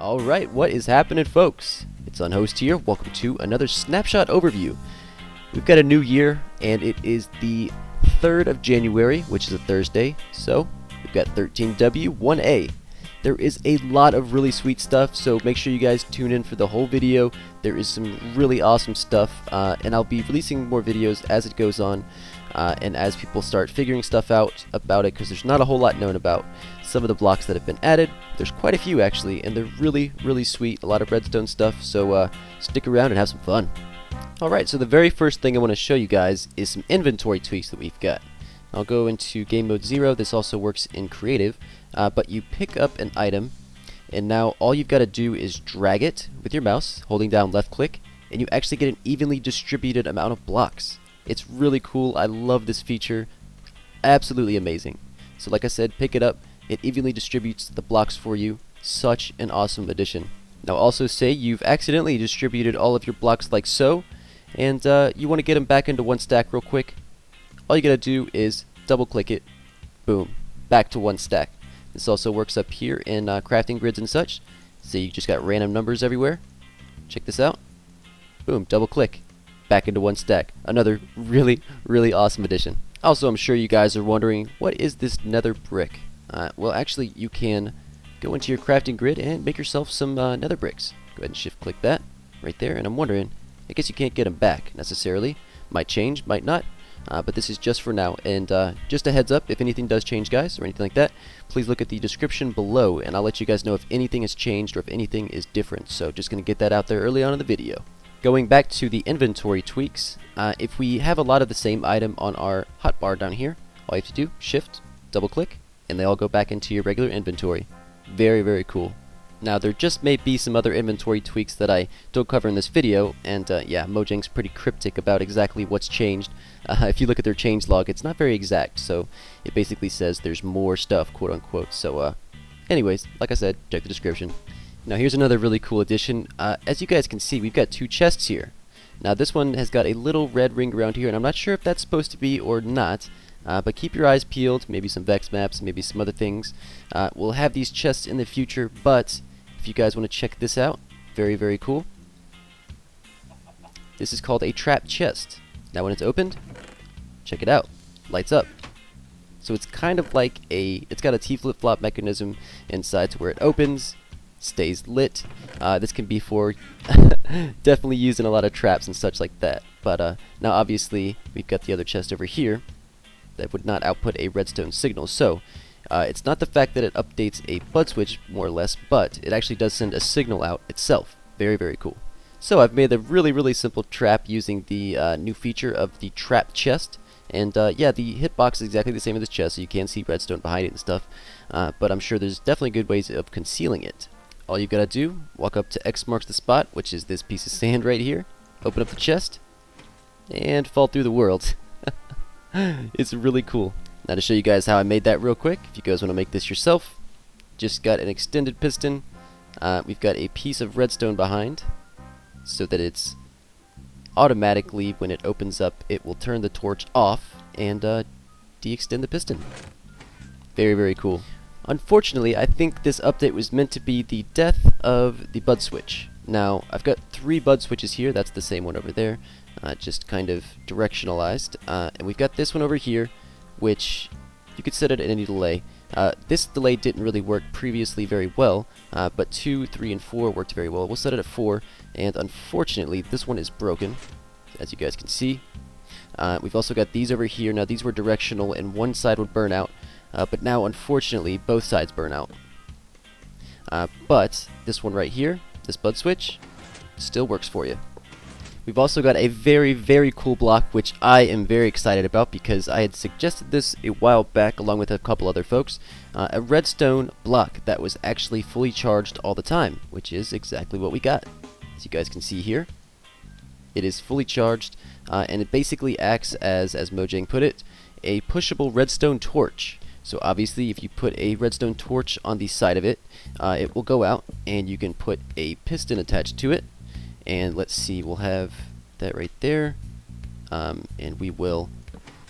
Alright, what is happening, folks? It's UNHOST here. Welcome to another Snapshot overview. We've got a new year, and it is the 3rd of January, which is a Thursday, so we've got 13W1A. There is a lot of really sweet stuff, so make sure you guys tune in for the whole video. There is some really awesome stuff, and I'll be releasing more videos as it goes on, and as people start figuring stuff out about it, because there's not a whole lot known about some of the blocks that have been added. There's quite a few actually, and they're really, really sweet. A lot of redstone stuff, so stick around and have some fun. Alright, so the very first thing I want to show you guys is some inventory tweaks that we've got. I'll go into game mode 0. This also works in creative, but you pick up an item, and now all you've got to do is drag it with your mouse, holding down left click, and you actually get an evenly distributed amount of blocks. It's really cool. I love this feature. Absolutely amazing. So like I said, pick it up. It evenly distributes the blocks for you. Such an awesome addition. Now also say you've accidentally distributed all of your blocks like so, and you want to get them back into one stack real quick. All you gotta do is double click it. Boom. Back to one stack. This also works up here in crafting grids and such. So you just got random numbers everywhere. Check this out. Boom. Double click. Back into one stack. Another really, really awesome addition. Also, I'm sure you guys are wondering, what is this nether brick? Well, actually, you can go into your crafting grid and make yourself some nether bricks. Go ahead and shift click that right there. And I'm wondering, I guess you can't get them back necessarily. Might change, might not. But this is just for now. And just a heads up, if anything does change, guys, or anything like that, please look at the description below, and I'll let you guys know if anything has changed or if anything is different. So just going to get that out there early on in the video. Going back to the inventory tweaks, if we have a lot of the same item on our hotbar down here, all you have to do, shift, double click, and they all go back into your regular inventory. Very, very cool. Now there just may be some other inventory tweaks that I don't cover in this video, and yeah, Mojang's pretty cryptic about exactly what's changed. If you look at their changelog, it's not very exact, so it basically says there's more stuff, quote unquote. So anyways, like I said, check the description. Now here's another really cool addition. As you guys can see, we've got two chests here. Now this one has got a little red ring around here, and I'm not sure if that's supposed to be or not, but keep your eyes peeled. Maybe some Vex maps, maybe some other things. We'll have these chests in the future, but if you guys want to check this out, very, very cool. This is called a trap chest. Now when it's opened, check it out. Lights up. So it's kind of like it's got a T flip-flop mechanism inside to where it opens, stays lit. This can be for definitely used in a lot of traps and such like that. But now obviously we've got the other chest over here that would not output a redstone signal. So it's not the fact that it updates a bud switch more or less, but it actually does send a signal out itself. Very, very cool. So I've made a really, really simple trap using the new feature of the trap chest. And yeah, the hitbox is exactly the same as this chest, so you can see redstone behind it and stuff. But I'm sure there's definitely good ways of concealing it. All you've got to do, walk up to X marks the spot, which is this piece of sand right here. Open up the chest, and fall through the world. It's really cool. Now to show you guys how I made that real quick, if you guys want to make this yourself, just got an extended piston. We've got a piece of redstone behind, so that it's automatically, when it opens up, it will turn the torch off and de-extend the piston. Very, very cool. Unfortunately, I think this update was meant to be the death of the bud switch. Now, I've got 3 bud switches here. That's the same one over there, just kind of directionalized. And we've got this one over here, which you could set it at any delay. This delay didn't really work previously very well, but 2, 3, and 4 worked very well. We'll set it at 4, and unfortunately, this one is broken, as you guys can see. We've also got these over here. Now, these were directional, and one side would burn out. But now, unfortunately, both sides burn out. But this one right here, this bud switch, still works for you. We've also got a very, very cool block, which I am very excited about because I had suggested this a while back along with a couple other folks. A redstone block that was actually fully charged all the time, which is exactly what we got. As you guys can see here, it is fully charged, and it basically acts as Mojang put it, a pushable redstone torch. So obviously if you put a redstone torch on the side of it, it will go out, and you can put a piston attached to it. And let's see, we'll have that right there, and we will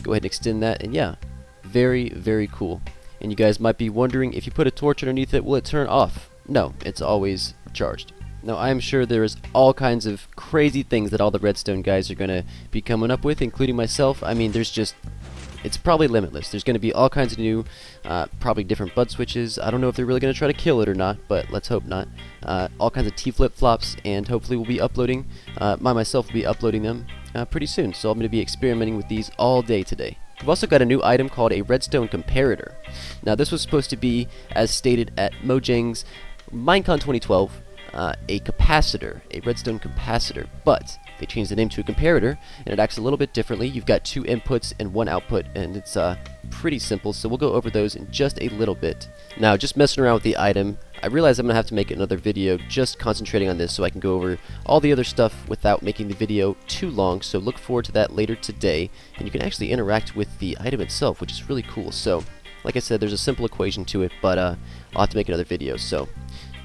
go ahead and extend that, and yeah, very, very cool. And you guys might be wondering, if you put a torch underneath it, will it turn off? No, it's always charged. Now, I'm sure there's all kinds of crazy things that all the redstone guys are going to be coming up with, including myself. I mean, it's probably limitless. There's going to be all kinds of new, probably different bud switches. I don't know if they're really going to try to kill it or not, but let's hope not. All kinds of T flip-flops, and hopefully we'll be uploading, myself will be uploading them pretty soon. So I'm going to be experimenting with these all day today. We've also got a new item called a redstone comparator. Now, this was supposed to be, as stated at Mojang's Minecon 2012, a capacitor, a redstone capacitor, but they changed the name to a comparator, and it acts a little bit differently. You've got 2 inputs and 1 output, and it's pretty simple, so we'll go over those in just a little bit. Now, just messing around with the item, I realize I'm going to have to make another video just concentrating on this so I can go over all the other stuff without making the video too long, so look forward to that later today, and you can actually interact with the item itself, which is really cool. So, like I said, there's a simple equation to it, but I'll have to make another video, so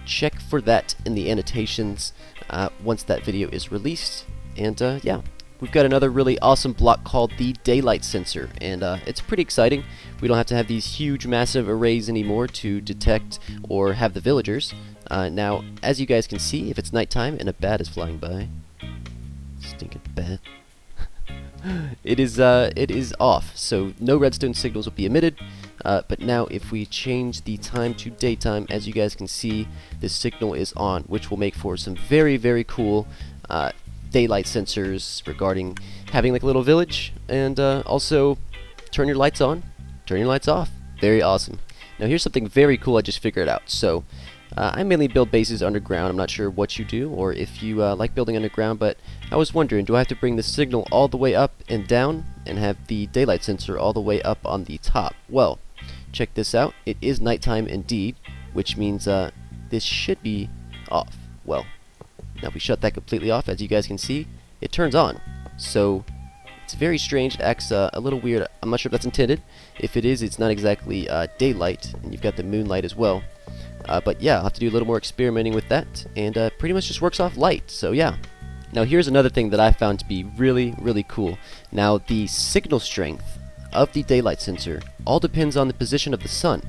check for that in the annotations once that video is released. And yeah, we've got another really awesome block called the daylight sensor, and it's pretty exciting. We don't have to have these huge massive arrays anymore to detect or have the villagers. Now, as you guys can see, if it's nighttime and a bat is flying by, stinking bat, it is off, so no redstone signals will be emitted. But now if we change the time to daytime, as you guys can see, this signal is on, which will make for some very, very cool daylight sensors regarding having like a little village, and also turn your lights on, turn your lights off. Very awesome. Now here's something very cool I just figured out. So I mainly build bases underground. I'm not sure what you do or if you like building underground, but I was wondering, do I have to bring the signal all the way up and down and have the daylight sensor all the way up on the top? Well, check this out. It is nighttime indeed, which means this should be off. Well, now if we shut that completely off, as you guys can see, it turns on. So it's very strange. It acts a little weird. I'm not sure if that's intended. If it is, it's not exactly daylight, and you've got the moonlight as well. But yeah, I'll have to do a little more experimenting with that, and pretty much just works off light. So yeah. Now here's another thing that I found to be really, really cool. Now the signal strength of the daylight sensor all depends on the position of the sun.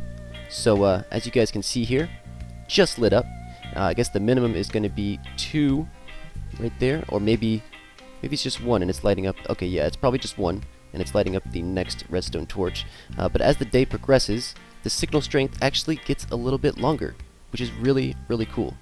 So as you guys can see here, just lit up. I guess the minimum is going to be 2 right there, or maybe it's just 1 and it's lighting up. Okay, yeah, it's probably just 1 and it's lighting up the next redstone torch. But as the day progresses, the signal strength actually gets a little bit longer, which is really, really cool.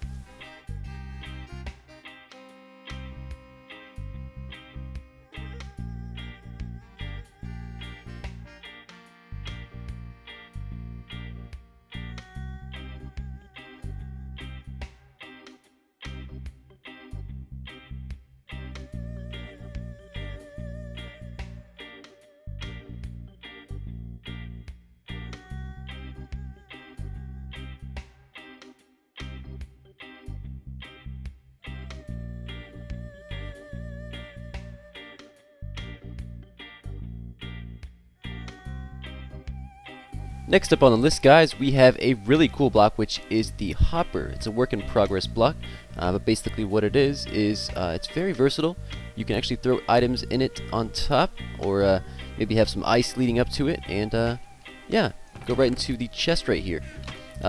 Next up on the list, guys, we have a really cool block, which is the hopper. It's a work in progress block, but basically what it is it's very versatile. You can actually throw items in it on top, or maybe have some ice leading up to it, and yeah, go right into the chest right here.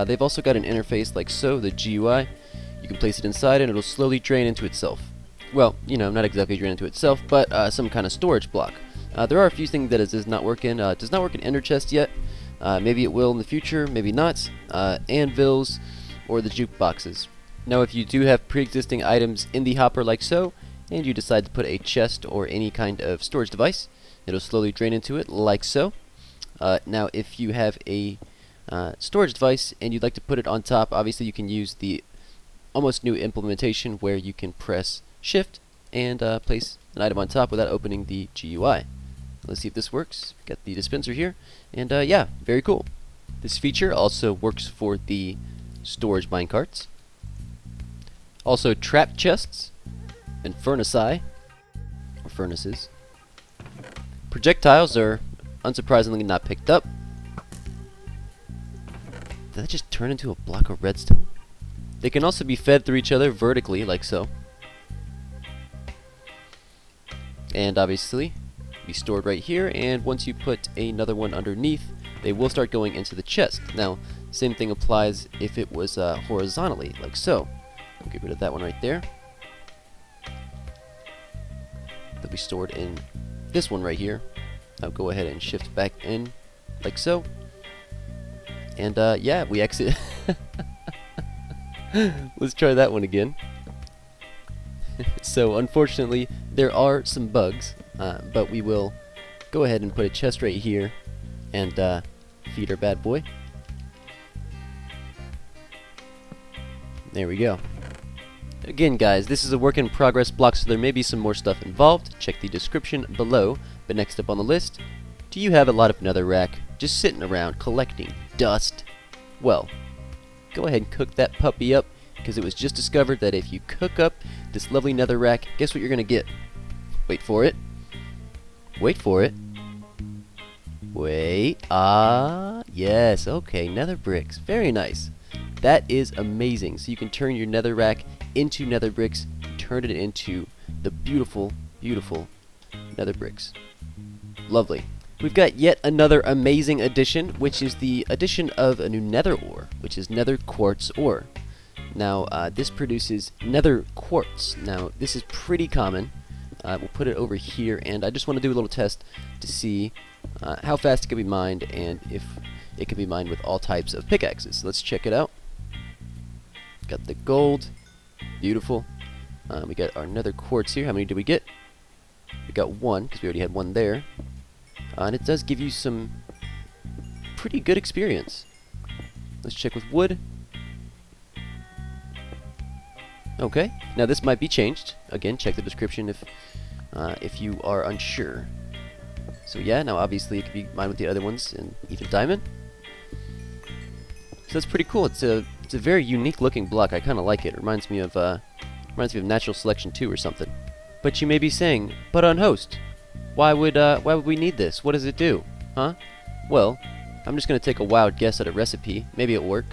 They've also got an interface like so, the GUI. You can place it inside and it'll slowly drain into itself. Well, you know, not exactly drain into itself, but some kind of storage block. There are a few things that it does not work in. It does not work in ender chest yet. Maybe it will in the future, maybe not. Anvils or the jukeboxes. Now, if you do have pre-existing items in the hopper like so, and you decide to put a chest or any kind of storage device, it'll slowly drain into it like so. Now, if you have a storage device and you'd like to put it on top, obviously you can use the almost new implementation where you can press shift and place an item on top without opening the GUI. Let's see if this works. Got the dispenser here, and yeah, very cool. This feature also works for the storage minecarts, also trap chests and furnaces. Projectiles are unsurprisingly not picked up. Did that just turn into a block of redstone? They can also be fed through each other vertically, like so. And obviously, be stored right here, and once you put another one underneath, they will start going into the chest. Now, same thing applies if it was horizontally, like so. We'll get rid of that one right there. That'll be stored in this one right here. I'll go ahead and shift back in like so. And yeah, we exit. Let's try that one again. So unfortunately, there are some bugs, but we will go ahead and put a chest right here and feed our bad boy. There we go. Again, guys, this is a work in progress block, so there may be some more stuff involved. Check the description below. But next up on the list, do you have a lot of netherrack just sitting around collecting dust? Well, go ahead and cook that puppy up, because it was just discovered that if you cook up this lovely netherrack, guess what you're going to get? Wait for it. Wait for it. Wait. Yes. Okay, nether bricks. Very nice. That is amazing. So you can turn your netherrack into nether bricks, turn it into the beautiful, beautiful nether bricks. Lovely. We've got yet another amazing addition, which is the addition of a new nether ore, which is nether quartz ore. Now, this produces nether quartz. Now, this is pretty common. We'll put it over here, and I just want to do a little test to see how fast it can be mined and if it can be mined with all types of pickaxes. Let's check it out. Got the gold. Beautiful. We got our nether quartz here. How many did we get? We got one, because we already had one there. And it does give you some pretty good experience. Let's check with wood. Okay, now this might be changed. Again, check the description if you are unsure. So yeah, now obviously it can be mined with the other ones, and even diamond. So that's pretty cool. It's a very unique looking block. I kind of like it. It reminds me of Natural Selection 2 or something. But you may be saying, but UNHOST, why would we need this? What does it do? Huh? Well, I'm just gonna take a wild guess at a recipe. Maybe it'll work.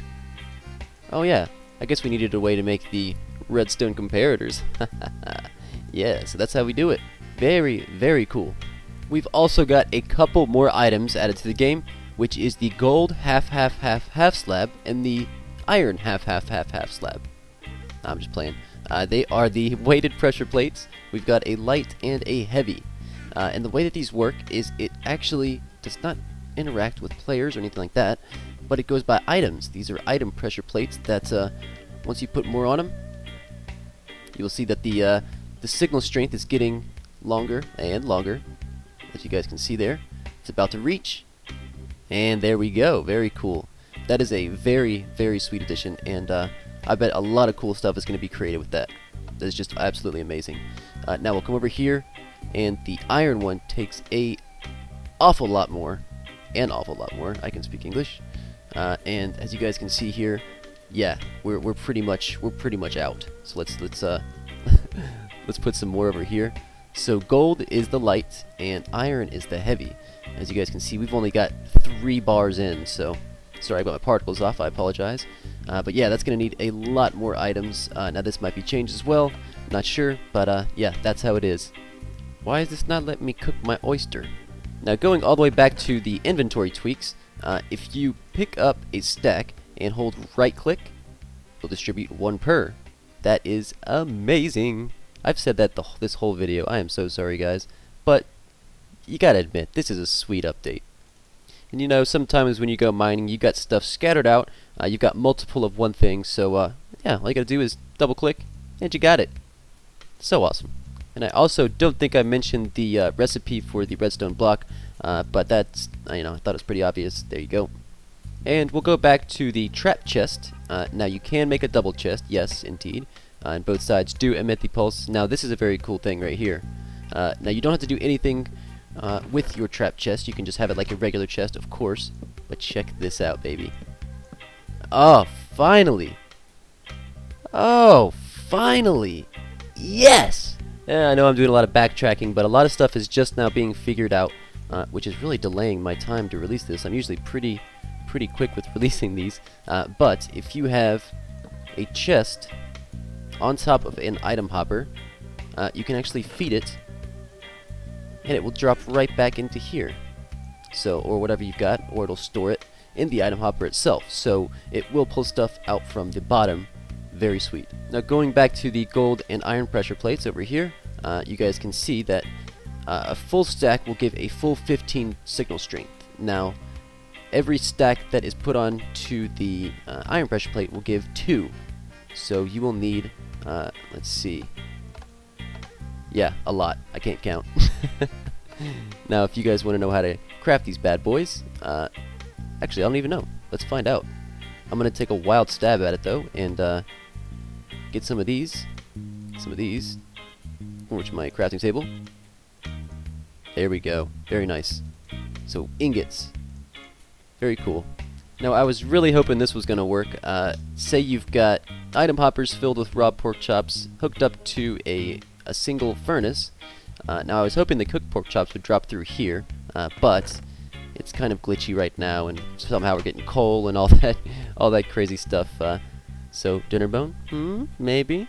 Oh yeah, I guess we needed a way to make the redstone comparators. Yeah, so that's how we do it. Very, very cool. We've also got a couple more items added to the game, which is the gold half slab and the iron half slab. I'm just playing. They are the weighted pressure plates. We've got a light and a heavy. And the way that these work is it actually does not interact with players or anything like that, but it goes by items. These are item pressure plates that once you put more on them, you will see that the signal strength is getting longer and longer, as you guys can see there. It's about to reach, and there we go. Very cool. That is a very, very sweet addition, and I bet a lot of cool stuff is going to be created with that. That is just absolutely amazing. Now we'll come over here, and the iron one takes a awful lot more, I can speak English. And as you guys can see here, yeah, we're pretty much out. So let's let's put some more over here. So gold is the light and iron is the heavy. As you guys can see, we've only got 3 bars in, so sorry I got my particles off, I apologize. But yeah, that's gonna need a lot more items. Now this might be changed as well, not sure, but yeah, that's how it is. Why is this not letting me cook my oyster? Now going all the way back to the inventory tweaks, if you pick up a stack and hold right click, you'll distribute 1 per. That is amazing. I've said that this whole video. I am so sorry, guys, but you gotta admit, this is a sweet update. And you know, sometimes when you go mining, you got stuff scattered out. You've got multiple of one thing, so yeah, all you gotta do is double click, and you got it. So awesome. And I also don't think I mentioned the recipe for the redstone block, but that's, you know, I thought it was pretty obvious. There you go. And we'll go back to the trap chest. Now you can make a double chest, yes, indeed. And both sides do emit the pulse. Now this is a very cool thing right here. Now you don't have to do anything with your trap chest. You can just have it like a regular chest, of course. But check this out, baby. Oh, finally! Oh, finally! Yes! Yeah, I know I'm doing a lot of backtracking, but a lot of stuff is just now being figured out, which is really delaying my time to release this. I'm usually pretty quick with releasing these, but if you have a chest on top of an item hopper, you can actually feed it, and it will drop right back into here. So, or whatever you've got, or it'll store it in the item hopper itself. So it will pull stuff out from the bottom very sweet. Now going back to the gold and iron pressure plates over here, you guys can see that a full stack will give a full 15 signal strength. Now every stack that is put on to the iron pressure plate will give 2. So you will need, let's see, yeah, a lot. I can't count. Now if you guys want to know how to craft these bad boys, actually I don't even know. Let's find out. I'm going to take a wild stab at it though, and get some of these, over to my crafting table. There we go. Very nice. So ingots. Very cool. Now I was really hoping this was going to work. Say you've got item hoppers filled with raw pork chops hooked up to a single furnace. Now I was hoping the cooked pork chops would drop through here, but it's kind of glitchy right now, and somehow we're getting coal and all that crazy stuff. So dinner bone? Maybe.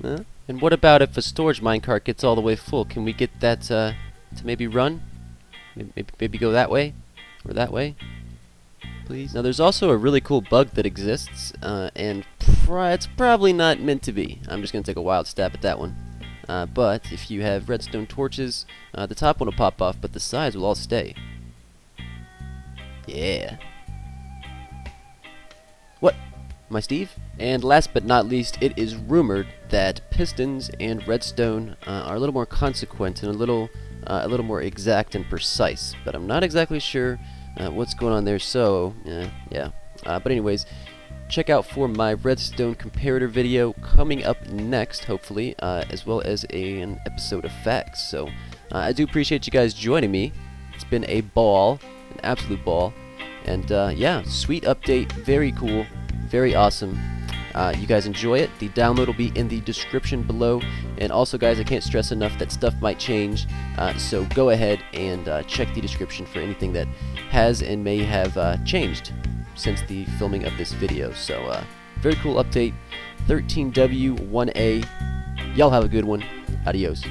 And what about if a storage minecart gets all the way full? Can we get that to maybe run? Maybe go that way or that way, please. Now there's also a really cool bug that exists, and it's probably not meant to be. I'm just gonna take a wild stab at that one. But if you have redstone torches, the top one will pop off, but the sides will all stay. Yeah. What? Am I Steve? And last but not least, it is rumored that pistons and redstone are a little more consequent and a little more exact and precise. But I'm not exactly sure what's going on there. So yeah. But anyways, check out for my redstone comparator video coming up next, hopefully, as well as an episode of Facts. So I do appreciate you guys joining me. It's been a ball, an absolute ball, and yeah, sweet update, very cool, very awesome. You guys enjoy it. The download will be in the description below, and also guys, I can't stress enough that stuff might change, so go ahead and check the description for anything that has and may have changed since the filming of this video. So very cool update. 13W1A. Y'all have a good one. Adios.